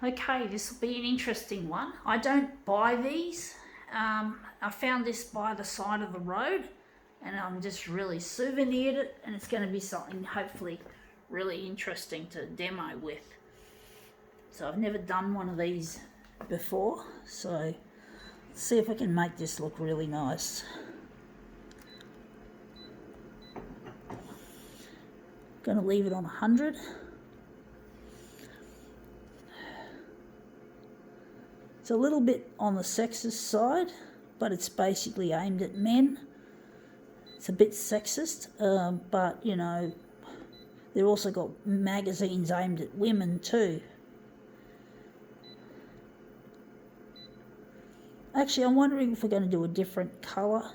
Okay, this will be an interesting one. I don't buy these. I found this by the side of the road and I'm just really souvenired it, and it's going to be something hopefully really interesting to demo with. So I've never done one of these before, so let's see if I can make this look really nice. Going to leave it on 100. It's a little bit on the sexist side, but it's basically aimed at men. It's a bit sexist, but you know, they've also got magazines aimed at women too. Actually, I'm wondering if we're going to do a different colour.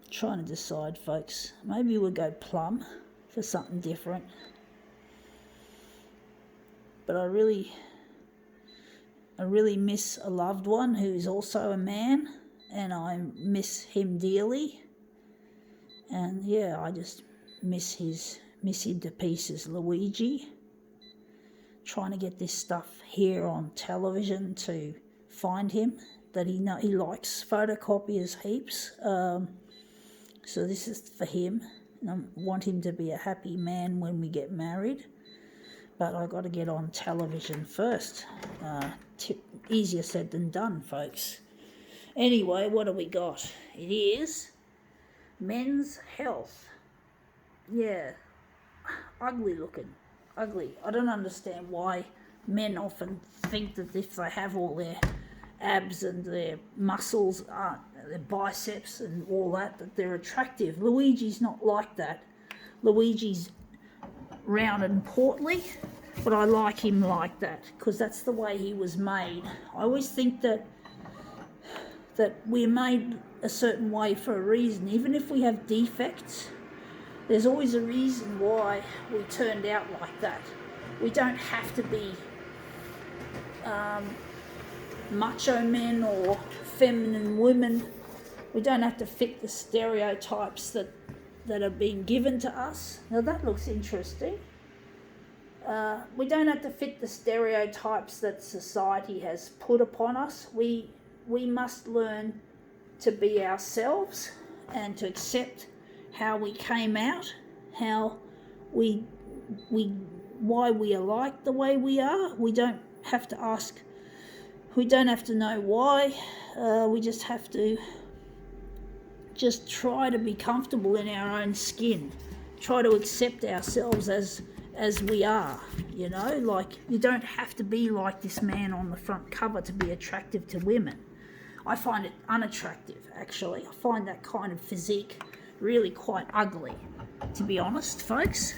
Trying to decide, folks. Maybe we'll go plum for something different. But I really miss a loved one who's also a man, and I miss him dearly. And yeah, I just miss him to pieces. Luigi. Trying to get this stuff here on television to find him. That he likes photocopiers heaps. So this is for him. And I want him to be a happy man when we get married. But I got to get on television first. Easier said than done, folks. Anyway, what do we got? It is Men's Health. Yeah, ugly looking. Ugly. I don't understand why men often think that if they have all their abs and their muscles, their biceps and all that they're attractive. Luigi's not like that. Luigi's round and portly, but I like him like that because that's the way he was made. I always think that we're made a certain way for a reason. Even if we have defects, there's always a reason why we turned out like that. We don't have to be macho men or feminine women. We don't have to fit the stereotypes that are being given to us. Now that looks interesting. We don't have to fit the stereotypes that society has put upon us. We must learn to be ourselves and to accept how we came out, how why we are like the way we are. We don't have to ask. We don't have to know why. We just have to just try to be comfortable in our own skin. Try to accept ourselves as we are, you know, like you don't have to be like this man on the front cover to be attractive to women. I find it unattractive, actually. I find that kind of physique really quite ugly, to be honest, folks.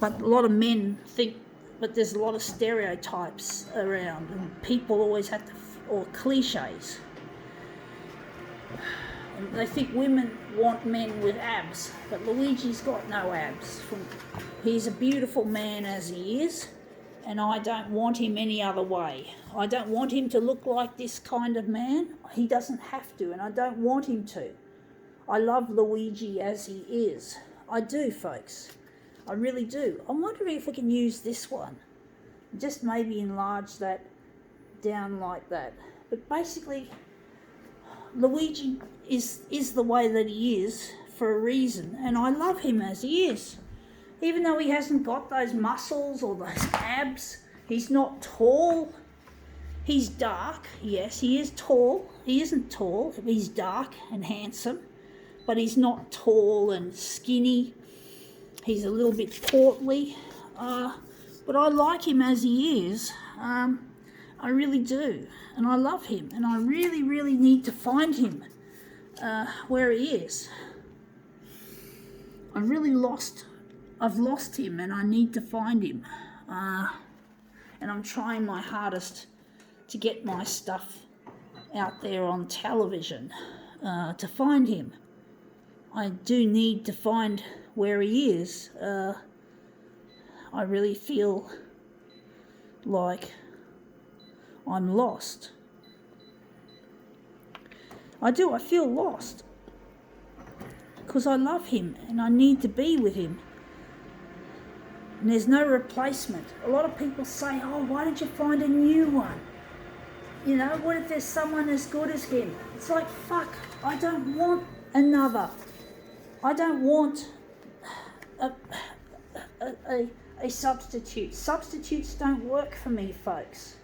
But a lot of men think, but there's a lot of stereotypes around, and people always have to, or cliches. And they think women want men with abs, but Luigi's got no abs. He's a beautiful man as he is, and I don't want him any other way. I don't want him to look like this kind of man. He doesn't have to, and I don't want him to. I love Luigi as he is. I do, folks. I really do. I'm wondering if we can use this one. Just maybe enlarge that down like that. But basically, Luigi is the way that he is for a reason, and I love him as he is. Even though he hasn't got those muscles or those abs, he's not tall. He's dark, yes, he is tall. He isn't tall, he's dark and handsome, but he's not tall and skinny. He's a little bit portly, but I like him as he is. I really do, and I love him, and I really, really need to find him where he is. I've lost him, and I need to find him, and I'm trying my hardest to get my stuff out there on television to find him. I do need to find where he is. I really feel like I'm lost. I feel lost because I love him and I need to be with him. And there's no replacement. A lot of people say, oh, why did you find a new one? You know, what if there's someone as good as him? It's like, fuck, I don't want another. I don't want a substitute. Substitutes don't work for me, folks.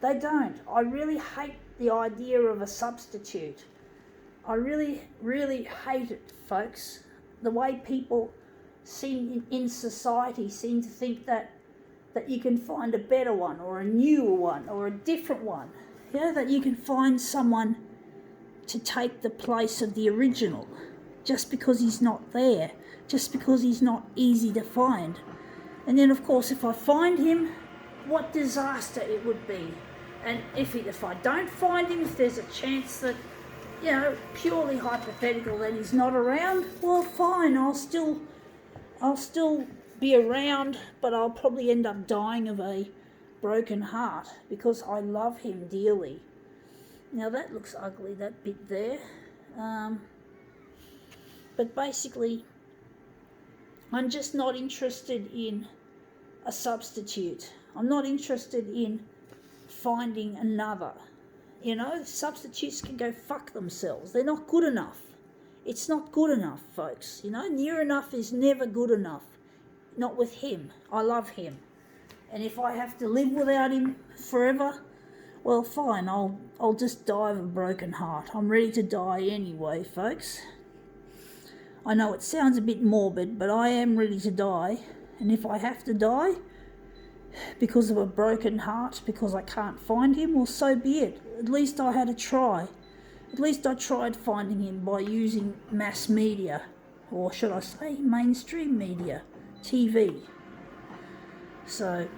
They don't. I really hate the idea of a substitute. I really, really hate it, folks. The way people seem in society seem to think that you can find a better one or a newer one or a different one. You know, that you can find someone to take the place of the original just because he's not there, just because he's not easy to find. And then, of course, if I find him, what disaster it would be. And if I don't find him, if there's a chance that, you know, purely hypothetical, that he's not around, well, fine, I'll still be around, but I'll probably end up dying of a broken heart because I love him dearly. Now that looks ugly, that bit there. But basically, I'm just not interested in a substitute. I'm not interested in finding another. You know, substitutes can go fuck themselves. They're not good enough. It's not good enough, folks. You know, near enough is never good enough. Not with him. I love him. And if I have to live without him forever, well, fine. I'll just die of a broken heart. I'm ready to die anyway, folks. I know it sounds a bit morbid, but I am ready to die. And if I have to die because of a broken heart, because I can't find him, well, so be it. At least I had a try. At least I tried finding him by using mass media, or should I say mainstream media, TV. So,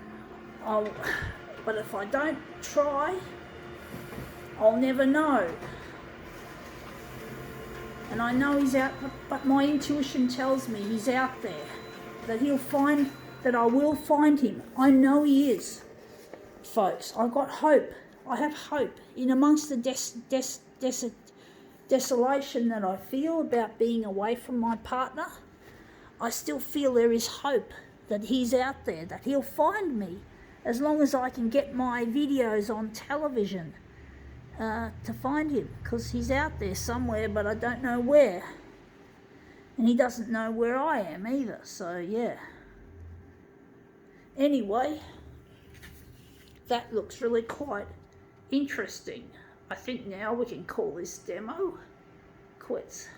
but if I don't try, I'll never know. And I know he's out, but my intuition tells me he's out there, that I will find him. I know he is, folks. I've got hope. I have hope in amongst the desolation that I feel about being away from my partner. I still feel there is hope that he's out there, that he'll find me, as long as I can get my videos on television to find him, because he's out there somewhere, but I don't know where. And he doesn't know where I am either, so yeah. Anyway, that looks really quite interesting. I think now we can call this demo quits.